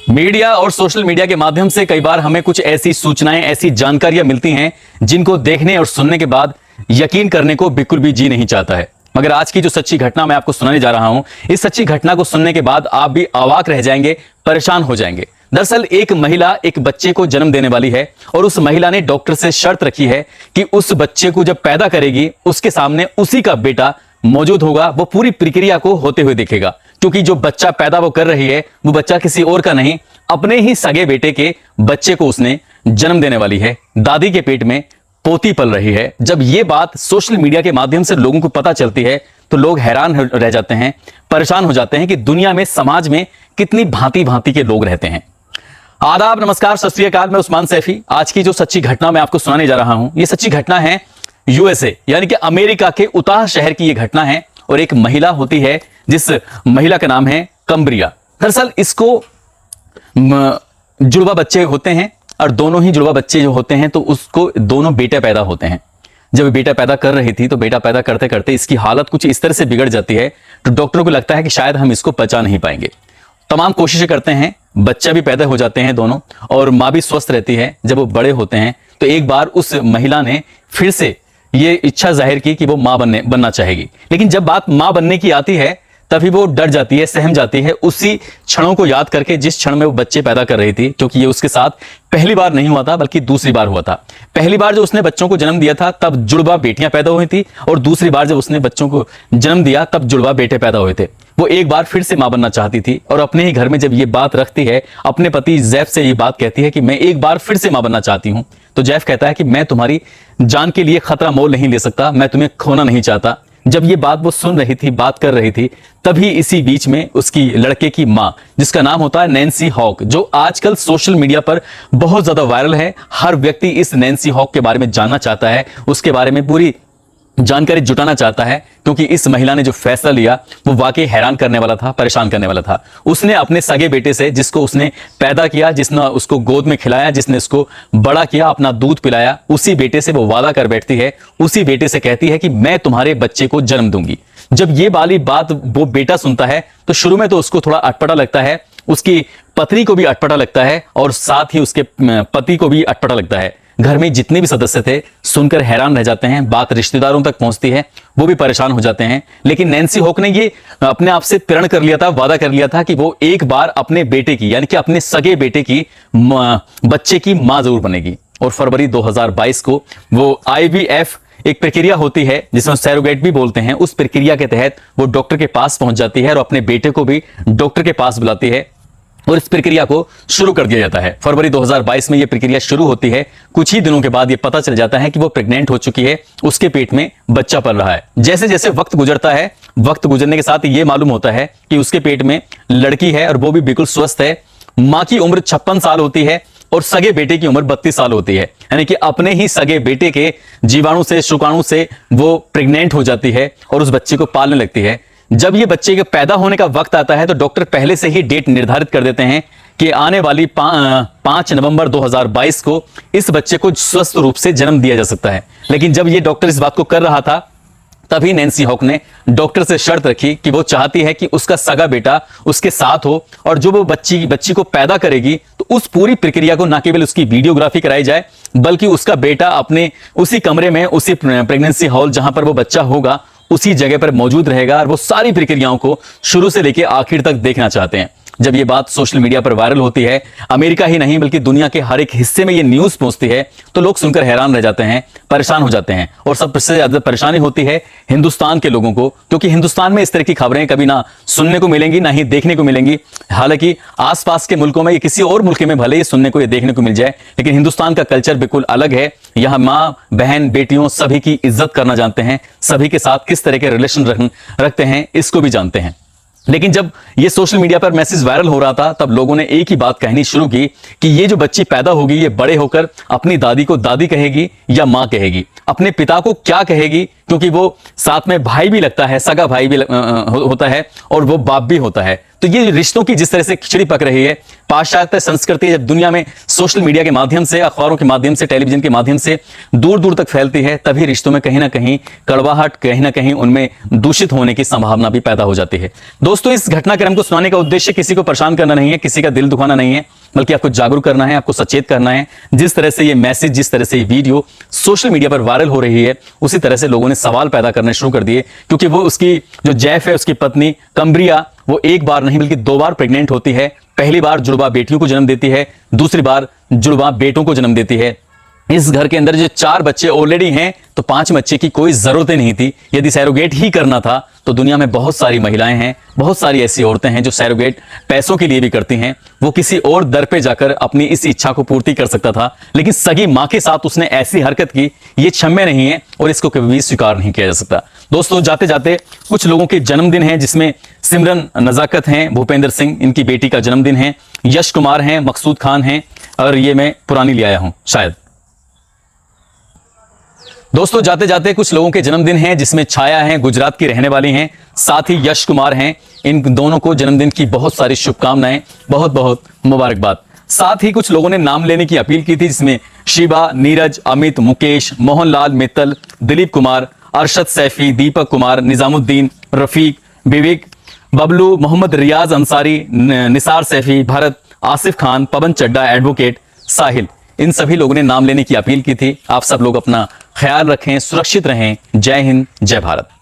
Media और social media के माध्यम से कई बार हमें कुछ ऐसी सूचनाएं, ऐसी जानकारियां मिलती हैं जिनको देखने और सुनने के बाद यकीन करने को बिल्कुल भी जी नहीं चाहता है। मगर आज की जो सच्ची घटना मैं आपको सुनाने जा रहा हूं, इस सच्ची घटना को सुनने के बाद आप भी अवाक रह जाएंगे, परेशान हो जाएंगे। दरअसल एक महिला एक बच्चे को जन्म देने वाली है और उस महिला ने डॉक्टर से शर्त रखी है कि उस बच्चे को जब पैदा करेगी उसके सामने उसी का बेटा मौजूद होगा, वो पूरी प्रक्रिया को होते हुए देखेगा। क्योंकि जो बच्चा पैदा वो कर रही है वो बच्चा किसी और का नहीं, अपने ही सगे बेटे के बच्चे को उसने जन्म देने वाली है। दादी के पेट में पोती पल रही है। जब ये बात सोशल मीडिया के माध्यम से लोगों को पता चलती है तो लोग हैरान रह जाते हैं, परेशान हो जाते हैं कि दुनिया में, समाज में कितनी भांति भांति के लोग रहते हैं। आदाब, नमस्कार, सत श्री अकाल। मैं उस्मान सैफी। आज की जो सच्ची घटना मैं आपको सुनाने जा रहा हूं, ये सच्ची घटना है यूएसए यानी कि अमेरिका के उताह शहर की ये घटना है। और एक महिला होती है जिस महिला का नाम है कम्ब्रिया। दरअसल इसको जुड़वा बच्चे होते हैं और दोनों ही जुड़वा बच्चे जो होते हैं तो उसको दोनों बेटे पैदा होते हैं। जब बेटा पैदा कर रही थी तो बेटा पैदा करते करते इसकी हालत कुछ इस तरह से बिगड़ जाती है तो डॉक्टरों को लगता है कि शायद हम इसको बचा नहीं पाएंगे। तमाम कोशिशें करते हैं, बच्चा भी पैदा हो जाते हैं दोनों, और माँ भी स्वस्थ रहती है। जब वो बड़े होते हैं तो एक बार उस महिला ने फिर से ये इच्छा जाहिर की कि वो माँ बनना चाहेगी। लेकिन जब बात माँ बनने की आती है तभी वो डर जाती है, सहम जाती है उसी क्षणों को याद करके जिस क्षण में वो बच्चे पैदा कर रही थी। क्योंकि ये उसके साथ पहली बार नहीं हुआ था बल्कि दूसरी बार हुआ था। पहली बार जो उसने बच्चों को जन्म दिया था तब जुड़वा बेटियां पैदा हुई थी, और दूसरी बार जब उसने बच्चों को जन्म दिया तब जुड़वा बेटे पैदा हुए थे। वो एक बार फिर से मां बनना चाहती थी और अपने ही घर में जब ये बात रखती है, अपने पति जैफ से ये बात कहती है कि मैं एक बार फिर से मां बनना चाहती हूं, तो जैफ कहता है कि मैं तुम्हारी जान के लिए खतरा मोल नहीं ले सकता, मैं तुम्हें खोना नहीं चाहता। जब ये बात वो सुन रही थी, बात कर रही थी, तभी इसी बीच में उसकी लड़के की मां, जिसका नाम होता है नैन्सी हॉक, जो आजकल सोशल मीडिया पर बहुत ज्यादा वायरल है। हर व्यक्ति इस नैन्सी हॉक के बारे में जानना चाहता है, उसके बारे में पूरी जानकारी जुटाना चाहता है। क्योंकि इस महिला ने जो फैसला लिया वो वाकई हैरान करने वाला था, परेशान करने वाला था। उसने अपने सगे बेटे से, जिसको उसने पैदा किया, जिसने उसको गोद में खिलाया, जिसने उसको बड़ा किया, अपना दूध पिलाया, उसी बेटे से वो वादा कर बैठती है, उसी बेटे से कहती है कि मैं तुम्हारे बच्चे को जन्म दूंगी। जब ये वाली बात वो बेटा सुनता है तो शुरू में तो उसको थोड़ा अटपटा लगता है, उसकी पत्नी को भी अटपटा लगता है और साथ ही उसके पति को भी अटपटा लगता है। घर में जितने भी सदस्य थे सुनकर हैरान रह जाते हैं, बात रिश्तेदारों तक पहुंचती है, वो भी परेशान हो जाते हैं। लेकिन नैन्सी हॉक ने ये अपने आप से प्रण कर लिया था, वादा कर लिया था कि वो एक बार अपने बेटे की, यानी कि अपने सगे बेटे की बच्चे की मां जरूर बनेगी। और फरवरी 2022 को वो IVF एक प्रक्रिया होती है जिसमें सैरोगेट भी बोलते हैं, उस प्रक्रिया के तहत वो डॉक्टर के पास पहुंच जाती है और अपने बेटे को भी डॉक्टर के पास बुलाती है और इस प्रक्रिया को शुरू कर दिया जाता है। फरवरी 2022 में यह प्रक्रिया शुरू होती है। कुछ ही दिनों के बाद यह पता चल जाता है कि वो प्रेग्नेंट हो चुकी है, उसके पेट में बच्चा पल रहा है। जैसे जैसे वक्त गुजरता है, वक्त गुजरने के साथ यह मालूम होता है कि उसके पेट में लड़की है और वो भी बिल्कुल स्वस्थ है। मां की उम्र 56 साल होती है और सगे बेटे की उम्र 32 साल होती है। यानी कि अपने ही सगे बेटे के जीवाणु से, शुक्राणु से वो प्रेग्नेंट हो जाती है और उस बच्चे को पालने लगती है। जब ये बच्चे के पैदा होने का वक्त आता है तो डॉक्टर पहले से ही डेट निर्धारित कर देते हैं कि आने वाली 5 नवंबर 2022 को इस बच्चे को स्वस्थ रूप से जन्म दिया जा सकता है। लेकिन जब ये डॉक्टर इस बात को कर रहा था तभी नैन्सी हॉक ने डॉक्टर से शर्त रखी कि वो चाहती है कि उसका सगा बेटा उसके साथ हो, और जो वो बच्ची को पैदा करेगी तो उस पूरी प्रक्रिया को न केवल उसकी वीडियोग्राफी कराई जाए बल्कि उसका बेटा अपने उसी कमरे में, उसी प्रेगनेंसी हॉल जहां पर वो बच्चा होगा, उसी जगह पर मौजूद रहेगा और वो सारी प्रक्रियाओं को शुरू से लेकर आखिर तक देखना चाहते हैं। जब ये बात सोशल मीडिया पर वायरल होती है, अमेरिका ही नहीं बल्कि दुनिया के हर एक हिस्से में ये न्यूज पहुंचती है, तो लोग सुनकर हैरान रह जाते हैं, परेशान हो जाते हैं। और सबसे ज्यादा परेशानी होती है हिंदुस्तान के लोगों को, क्योंकि हिंदुस्तान में इस तरह की खबरें कभी ना सुनने को मिलेंगी ना ही देखने को मिलेंगी। हालांकि आसपास के मुल्कों में, किसी और मुल्क में भले ही सुनने को, ये देखने को मिल जाए, लेकिन हिंदुस्तान का कल्चर बिल्कुल अलग है। यहाँ माँ, बहन, बेटियों सभी की इज्जत करना जानते हैं, सभी के साथ किस तरह के रिलेशन रखते हैं इसको भी जानते हैं। लेकिन जब ये सोशल मीडिया पर मैसेज वायरल हो रहा था तब लोगों ने एक ही बात कहनी शुरू की कि ये जो बच्ची पैदा होगी ये बड़े होकर अपनी दादी को दादी कहेगी या मां कहेगी, अपने पिता को क्या कहेगी क्योंकि वो साथ में भाई भी लगता है, सगा भाई भी होता है और वो बाप भी होता है। तो ये रिश्तों की जिस तरह से खिचड़ी पक रही है, पाश्चात्य संस्कृति जब दुनिया में सोशल मीडिया के माध्यम से, अखबारों के माध्यम से, टेलीविजन के माध्यम से दूर दूर तक फैलती है, तभी रिश्तों में कहीं ना कहीं कड़वाहट, कहीं ना कहीं उनमें दूषित होने की संभावना भी पैदा हो जाती है। दोस्तों, इस घटनाक्रम को सुनाने का उद्देश्य किसी को परेशान करना नहीं है, किसी का दिल दुखाना नहीं है, बल्कि आपको जागरूक करना है, आपको सचेत करना है। जिस तरह से ये मैसेज, जिस तरह से ये वीडियो सोशल मीडिया पर वायरल हो रही है, उसी तरह से लोगों ने सवाल पैदा करने शुरू कर दिए, क्योंकि वो उसकी जो जैफ है, उसकी पत्नी कमरिया, वो एक बार नहीं बल्कि 2 बार प्रेग्नेंट होती है। पहली बार जुड़वा बेटियों को जन्म देती है, दूसरी बार जुड़वा बेटों को जन्म देती है। इस घर के अंदर जो 4 बच्चे ऑलरेडी हैं, तो 5 बच्चे की कोई जरूरत नहीं थी। यदि सैरोगेट ही करना था तो दुनिया में बहुत सारी महिलाएं हैं, बहुत सारी ऐसी औरतें हैं जो सैरोगेट पैसों के लिए भी करती हैं। वो किसी और दर पे जाकर अपनी इस इच्छा को पूर्ति कर सकता था, लेकिन सगी मां के साथ उसने ऐसी हरकत की, ये क्षम्य नहीं है और इसको कभी भी स्वीकार नहीं किया जा सकता। दोस्तों, जाते जाते कुछ लोगों के जन्मदिन हैं, जिसमें सिमरन नजाकत हैं, भूपेंद्र सिंह, इनकी बेटी का जन्मदिन है, यश कुमार हैं, मकसूद खान हैं, और ये मैं पुरानी ले आया हूं शायद। दोस्तों, जाते जाते कुछ लोगों के जन्मदिन हैं, जिसमें छाया है, गुजरात की रहने वाली हैं, साथ ही यश कुमार हैं। इन दोनों को जन्मदिन की बहुत सारी शुभकामनाएं, बहुत बहुत मुबारकबाद। साथ ही कुछ लोगों ने नाम लेने की अपील की थी, जिसमें शिवा, नीरज, अमित, मुकेश, मोहनलाल, मित्तल, दिलीप कुमार, अरशद सैफी, दीपक कुमार, निजामुद्दीन, रफीक, विवेक, बबलू, मोहम्मद रियाज अंसारी, निसार सैफी, भरत, आसिफ खान, पवन चड्डा, एडवोकेट, साहिल, इन सभी लोगों ने नाम लेने की अपील की थी। आप सब लोग अपना ख्याल रखें, सुरक्षित रहें। जय हिंद, जय भारत।